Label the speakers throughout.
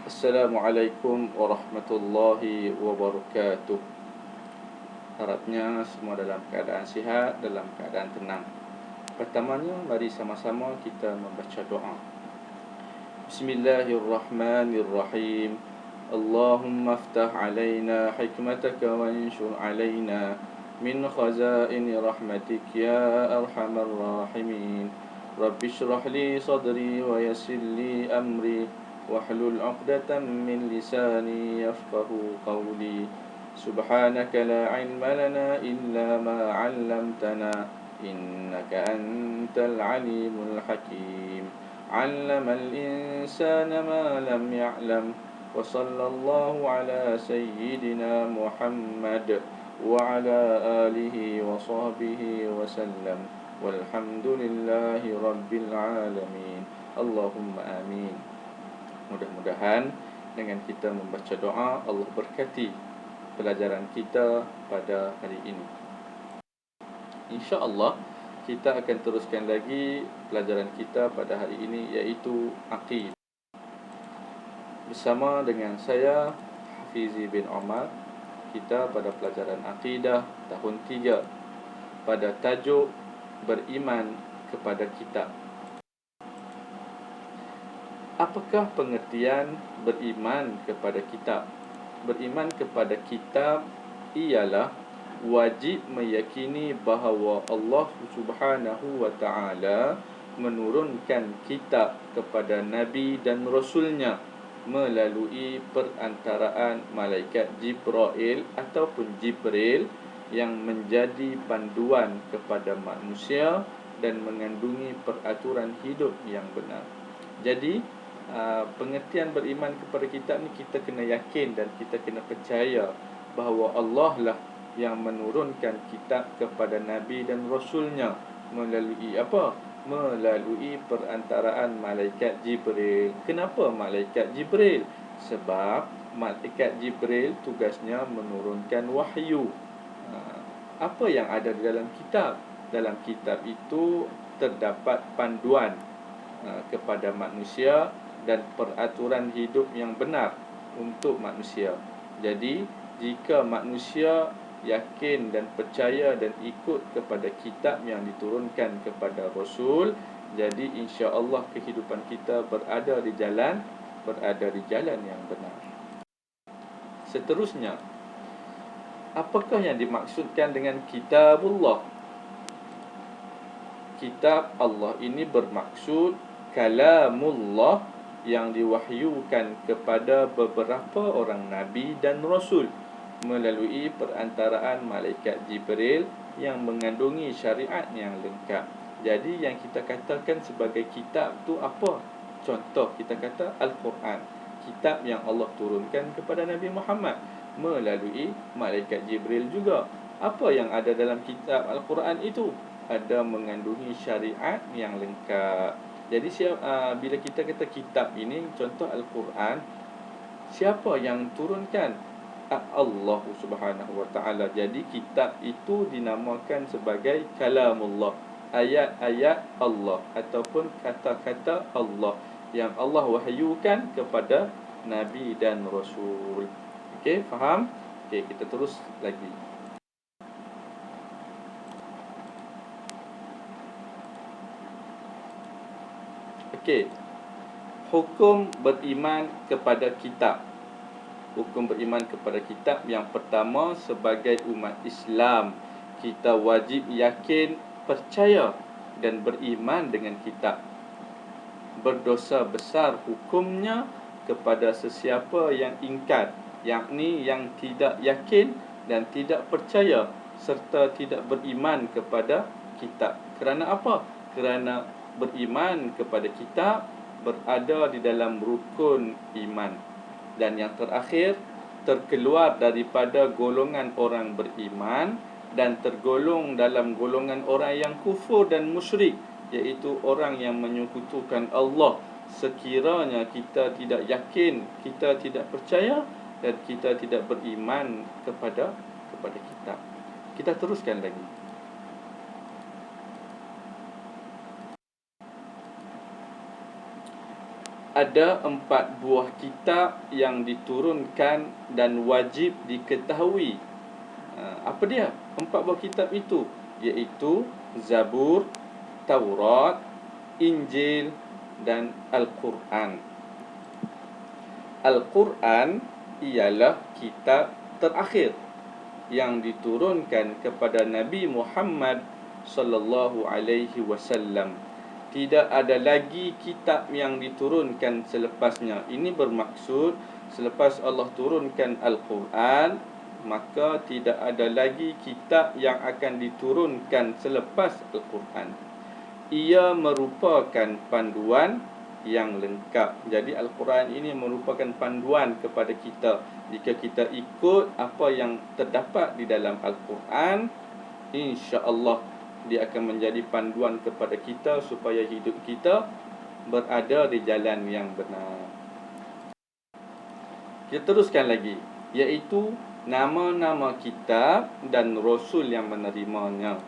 Speaker 1: Assalamualaikum warahmatullahi wabarakatuh. Harapnya semua dalam keadaan sihat, dalam keadaan tenang. Pertamanya, mari sama-sama kita membaca doa. Bismillahirrahmanirrahim. Allahumma aftah alaina hikmataka wa anshur alaina min khazaini rahmatik ya arhamar rahimin. Rabbi shrah li sadri wa yassir li amri wahlul 'uqdatam min lisani yafqahu qawli. Subhanaka la 'ilma lana illa ma 'allamtana innaka antal 'alimul hakim. 'Allamal insana ma lam ya'lam. Wa sallallahu ala sayyidina Muhammad wa ala alihi wa sahbihi wa sallam. Walhamdulillahi rabbil alamin. Allahumma amin. Mudah-mudahan dengan kita membaca doa, Allah berkati pelajaran kita pada hari ini. InsyaAllah kita akan teruskan lagi pelajaran kita pada hari ini, iaitu Aqidah. Bersama dengan saya, Hafizi bin Omar, kita pada pelajaran Aqidah tahun 3 pada tajuk Beriman kepada Kitab. Apakah pengertian beriman kepada kitab? Beriman kepada kitab ialah wajib meyakini bahawa Allah Subhanahu wa ta'ala menurunkan kitab kepada Nabi dan Rasulnya melalui perantaraan malaikat Jibril ataupun Jibril yang menjadi panduan kepada manusia dan mengandungi peraturan hidup yang benar. Jadi, pengertian beriman kepada kitab ni, kita kena yakin dan kita kena percaya bahawa Allah lah yang menurunkan kitab kepada Nabi dan Rasulnya melalui apa? Melalui perantaraan malaikat Jibril. Kenapa malaikat Jibril? Sebab malaikat Jibril tugasnya menurunkan wahyu. Apa yang ada di dalam kitab? Dalam kitab itu terdapat panduan kepada manusia dan peraturan hidup yang benar untuk manusia. Jadi, jika manusia yakin dan percaya dan ikut kepada kitab yang diturunkan kepada Rasul, jadi insya-Allah kehidupan kita berada di jalan yang benar. Seterusnya, apakah yang dimaksudkan dengan kitabullah? Kitab Allah ini bermaksud kalamullah yang diwahyukan kepada beberapa orang Nabi dan Rasul melalui perantaraan malaikat Jibril yang mengandungi syariat yang lengkap. Jadi yang kita katakan sebagai kitab tu apa? Contoh, kita kata Al-Quran, kitab yang Allah turunkan kepada Nabi Muhammad melalui malaikat Jibril juga. Apa yang ada dalam kitab Al-Quran itu? Ada mengandungi syariat yang lengkap. Jadi bila kita kata kitab ini, contoh Al-Quran, siapa yang turunkan? Allah Subhanahu wa ta'ala. Jadi kitab itu dinamakan sebagai kalamullah, ayat-ayat Allah ataupun kata-kata Allah yang Allah wahyukan kepada Nabi dan Rasul. Okey, faham? Okey, kita terus lagi. Okey, hukum beriman kepada kitab. Hukum beriman kepada kitab yang pertama, sebagai umat Islam, kita wajib yakin, percaya dan beriman dengan kitab. Berdosa besar hukumnya kepada sesiapa yang ingkar, yakni yang tidak yakin dan tidak percaya serta tidak beriman kepada kitab. Kerana apa? Kerana beriman kepada kitab berada di dalam rukun iman. Dan yang terakhir, terkeluar daripada golongan orang beriman dan tergolong dalam golongan orang yang kufur dan musyrik, iaitu orang yang menyekutukan Allah sekiranya kita tidak yakin, kita tidak percaya dan kita tidak beriman kepada kitab. Kita teruskan lagi. ada 4 buah kitab yang diturunkan dan wajib diketahui. Apa dia 4 buah kitab itu? Iaitu Zabur, Taurat, Injil dan Al-Quran. Al-Quran ialah kitab terakhir yang diturunkan kepada Nabi Muhammad sallallahu alaihi wasallam. Tidak ada lagi kitab yang diturunkan selepasnya. Ini bermaksud selepas Allah turunkan Al-Quran, maka tidak ada lagi kitab yang akan diturunkan selepas Al-Quran. Ia merupakan panduan yang lengkap. Jadi Al-Quran ini merupakan panduan kepada kita. Jika kita ikut apa yang terdapat di dalam Al-Quran, insya-Allah dia akan menjadi panduan kepada kita supaya hidup kita berada di jalan yang benar. Kita teruskan lagi, iaitu nama-nama kitab dan rasul yang menerimanya.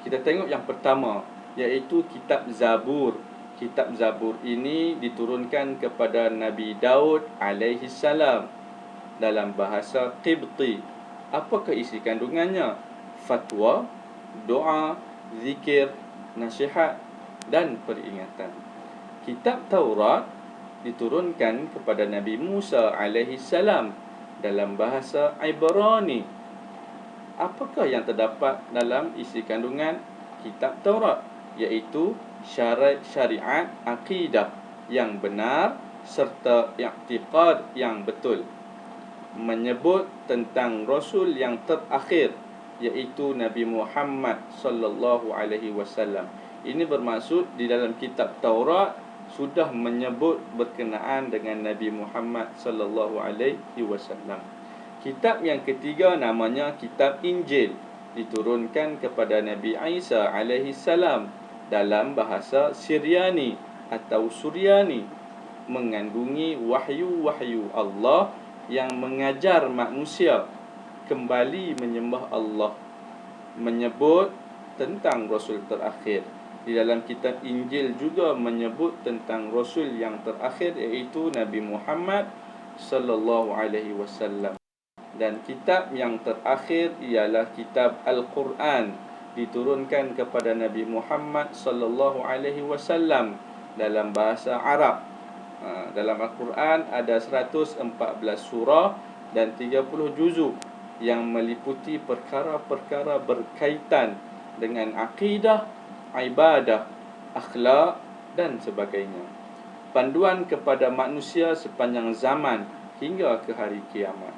Speaker 1: Kita tengok yang pertama, iaitu kitab Zabur. Kitab Zabur ini diturunkan kepada Nabi Daud alaihi salam dalam bahasa Qibti. Apakah isi kandungannya? Fatwa, doa, zikir, nasihat dan peringatan. Kitab Taurat diturunkan kepada Nabi Musa alaihi salam dalam bahasa Ibrani. Apakah yang terdapat dalam isi kandungan kitab Taurat? Iaitu syariat akidah yang benar serta i'tiqad yang betul. Menyebut tentang Rasul yang terakhir, iaitu Nabi Muhammad sallallahu alaihi wasallam. Ini bermaksud di dalam kitab Taurat sudah menyebut berkenaan dengan Nabi Muhammad sallallahu alaihi wasallam. Kitab yang ketiga namanya kitab Injil, diturunkan kepada Nabi Isa alaihi salam dalam bahasa Syriani atau Suryani, mengandungi wahyu-wahyu Allah yang mengajar manusia kembali menyembah Allah, menyebut tentang Rasul terakhir. Di dalam kitab Injil juga menyebut tentang Rasul yang terakhir, iaitu Nabi Muhammad sallallahu alaihi wasallam. Dan kitab yang terakhir ialah kitab Al-Quran, diturunkan kepada Nabi Muhammad sallallahu alaihi wasallam dalam bahasa Arab. Dalam Al-Quran ada 114 surah dan 30 juzuk yang meliputi perkara-perkara berkaitan dengan akidah, ibadah, akhlak dan sebagainya. Panduan kepada manusia sepanjang zaman hingga ke hari kiamat.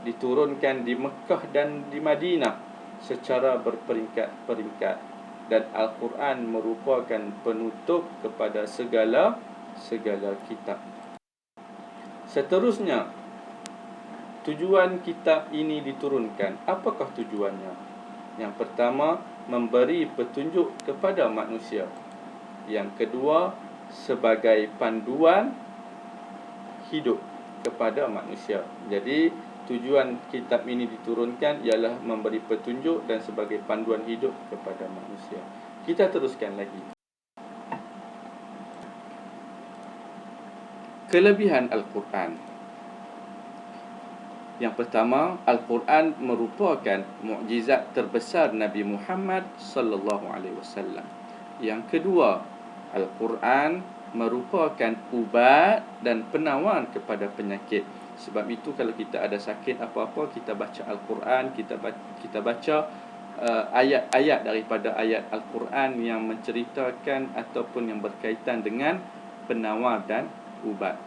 Speaker 1: Diturunkan di Mekah dan di Madinah secara berperingkat-peringkat. Dan Al-Quran merupakan penutup kepada segala kitab. Seterusnya, tujuan kitab ini diturunkan. Apakah tujuannya? Yang pertama, memberi petunjuk kepada manusia. Yang kedua, sebagai panduan hidup kepada manusia. Jadi, tujuan kitab ini diturunkan ialah memberi petunjuk dan sebagai panduan hidup kepada manusia. Kita teruskan lagi. Kelebihan Al-Quran. Yang pertama, Al-Quran merupakan mukjizat terbesar Nabi Muhammad sallallahu alaihi wasallam. Yang kedua, Al-Quran merupakan ubat dan penawar kepada penyakit. Sebab itu kalau kita ada sakit apa-apa, kita baca Al-Quran, kita baca ayat-ayat daripada ayat Al-Quran yang menceritakan ataupun yang berkaitan dengan penawar dan ubat.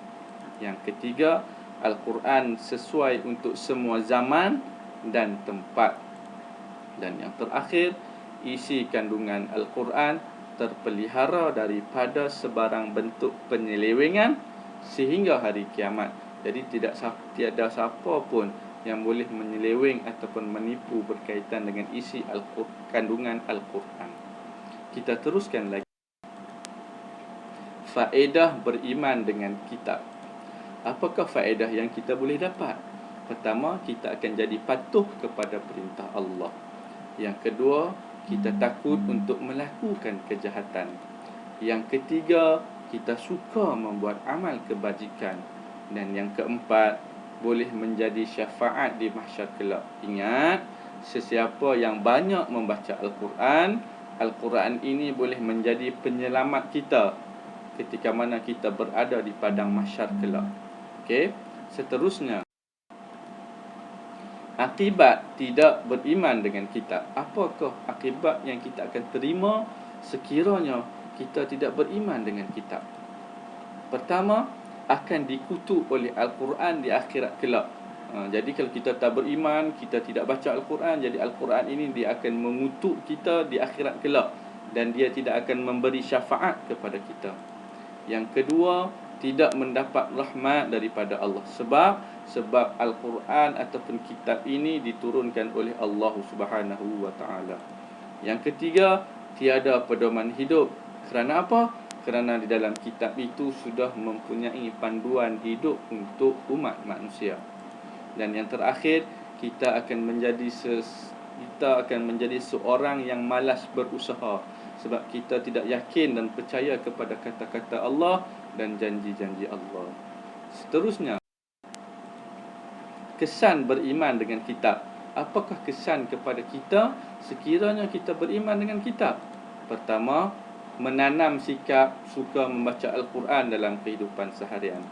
Speaker 1: Yang ketiga, Al-Quran sesuai untuk semua zaman dan tempat. Dan yang terakhir, isi kandungan Al-Quran terpelihara daripada sebarang bentuk penyelewengan sehingga hari kiamat. Jadi tiada siapa pun yang boleh menyeleweng ataupun menipu berkaitan dengan isi kandungan Al-Quran. Kita teruskan lagi. Faedah beriman dengan kitab. Apakah faedah yang kita boleh dapat? Pertama, kita akan jadi patuh kepada perintah Allah. Yang kedua, kita takut untuk melakukan kejahatan. Yang ketiga, kita suka membuat amal kebajikan. Dan yang keempat, boleh menjadi syafaat di mahsyar kelak. Ingat, sesiapa yang banyak membaca Al-Quran, Al-Quran ini boleh menjadi penyelamat kita ketika mana kita berada di padang mahsyar kelak. Okey, seterusnya, akibat tidak beriman dengan kitab. Apakah akibat yang kita akan terima sekiranya kita tidak beriman dengan kitab? Pertama, akan dikutuk oleh Al-Quran di akhirat kelak. Jadi kalau kita tak beriman, kita tidak baca Al-Quran, jadi Al-Quran ini dia akan mengutuk kita di akhirat kelak, dan dia tidak akan memberi syafaat kepada kita. Yang kedua, tidak mendapat rahmat daripada Allah. Sebab Al-Quran ataupun kitab ini diturunkan oleh Allah Subhanahu wa taala. Yang ketiga, tiada pedoman hidup. Kerana apa? Kerana di dalam kitab itu sudah mempunyai panduan hidup untuk umat manusia. Dan yang terakhir, kita akan menjadi seorang yang malas berusaha, sebab kita tidak yakin dan percaya kepada kata-kata Allah dan janji-janji Allah. Seterusnya, kesan beriman dengan kitab. Apakah kesan kepada kita sekiranya kita beriman dengan kitab? Pertama, menanam sikap suka membaca Al-Quran dalam kehidupan seharian.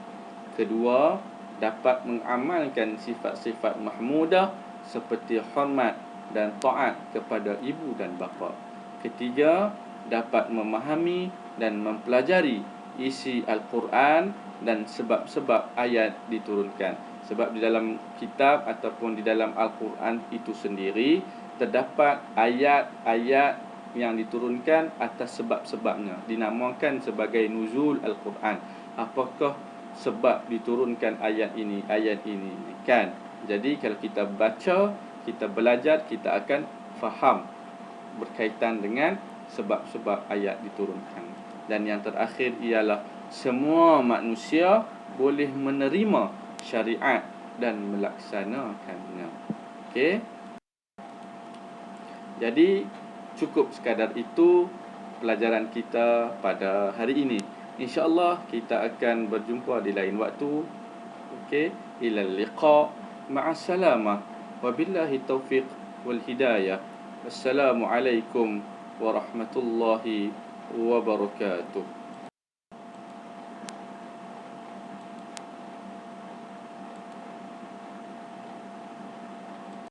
Speaker 1: Kedua, dapat mengamalkan sifat-sifat mahmudah seperti hormat dan taat kepada ibu dan bapa. Ketiga, dapat memahami dan mempelajari isi Al-Quran dan sebab-sebab ayat diturunkan. Sebab di dalam kitab ataupun di dalam Al-Quran itu sendiri terdapat ayat-ayat yang diturunkan atas sebab-sebabnya, dinamakan sebagai nuzul Al-Quran. Apakah sebab diturunkan ayat ini kan? Jadi kalau kita baca, kita belajar, kita akan faham berkaitan dengan sebab-sebab ayat diturunkan. Dan yang terakhir ialah semua manusia boleh menerima syariat dan melaksanakannya. Okey. Jadi cukup sekadar itu pelajaran kita pada hari ini. InsyaAllah kita akan berjumpa di lain waktu. Okey, ilal liqa, ma'assalamah, wabillahi taufiq wal hidayah. Assalamualaikum warahmatullahi wabarakatuh.